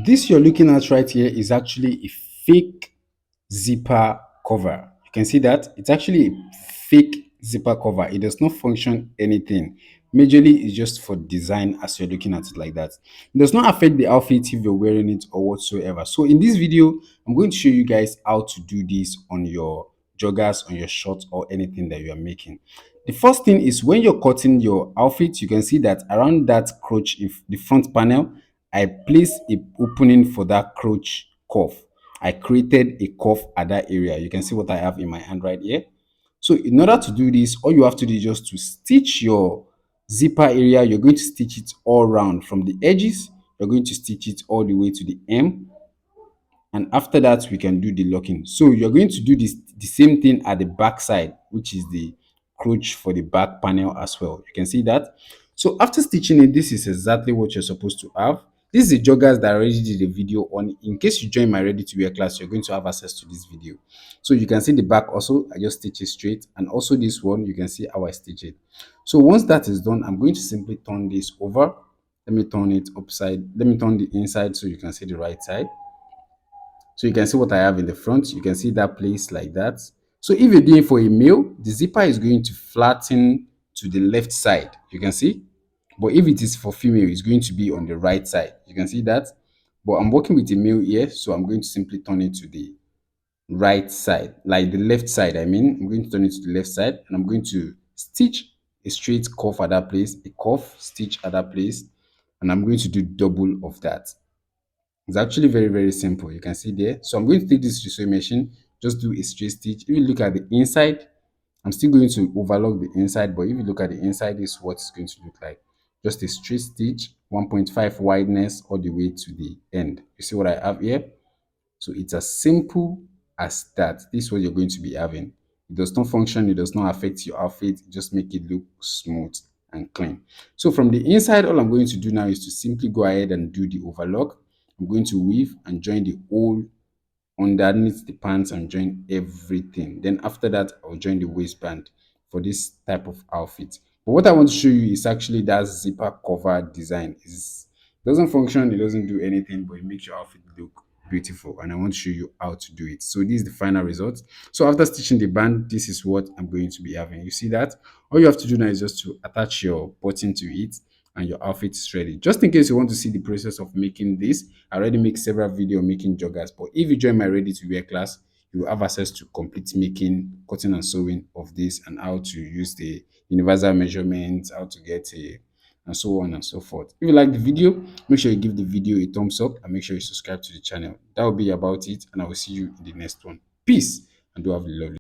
This you're looking at right here is actually a fake zipper cover. You can see that it's actually a fake zipper cover. It does not function anything. Majorly, it's just for design as you're looking at it like that. It does not affect the outfit if you're wearing it or whatsoever. So in this video, I'm going to show you guys how to do this on your joggers, on your shorts, or anything that you are making. The first thing is when you're cutting your outfit, you can see that around that crotch, if the front panel, I placed a opening for that crotch cuff. I created a cuff at that area. You can see what I have in my hand right here. So in order to do this, all you have to do is just to stitch your zipper area. You're going to stitch it all around from the edges. You're going to stitch it all the way to the hem, and after that we can do the locking. So you're going to do this the same thing at the back side, which is the crotch for the back panel as well. You can see that. So after stitching it, this is exactly what you're supposed to have. This is the joggers that I already did a video on. In case you join my ready to wear class, you're going to have access to this video. So you can see the back also, I just stitch it straight, and also this one you can see how I stitch it. So once that is done, I'm going to simply turn this over. Let me turn it upside, let me turn the inside so you can see the right side. So you can see what I have in the front. You can see that place like that. So if you're doing for a male, the zipper is going to flatten to the left side. You can see. But if it is for female, it's going to be on the right side. You can see that. But I'm working with a male here, so I'm going to simply turn it to the right side, like the left side. I mean, I'm going to turn it to the left side, and I'm going to stitch a straight cuff at that place, a cuff stitch at that place, and I'm going to do double of that. It's actually very, very simple. You can see there. So I'm going to take this to sewing machine, just do a straight stitch. If you look at the inside, I'm still going to overlock the inside, but if you look at the inside, this is what it's going to look like. Just a straight stitch, 1.5 wideness all the way to the end. You see what I have here? So it's as simple as that. This is what you're going to be having. It does not function, it does not affect your outfit, just make it look smooth and clean. So from the inside, all I'm going to do now is to simply go ahead and do the overlock. I'm going to weave and join the hole underneath the pants and join everything. Then after that, I'll join the waistband for this type of outfit. But what I want to show you is actually that zipper cover design. It doesn't function, it doesn't do anything, but it makes your outfit look beautiful. And I want to show you how to do it. So this is the final result. So after stitching the band, this is what I'm going to be having. You see that? All you have to do now is just to attach your button to it, and your outfit is ready. Just in case you want to see the process of making this, I already make several videos making joggers, but if you join my ready to wear class, you will have access to complete making, cutting and sewing of this, and how to use the universal measurements, how to get a, and so on and so forth. If you like the video, make sure you give the video a thumbs up and make sure you subscribe to the channel. That will be about it, and I will see you in the next one. Peace, and do have a lovely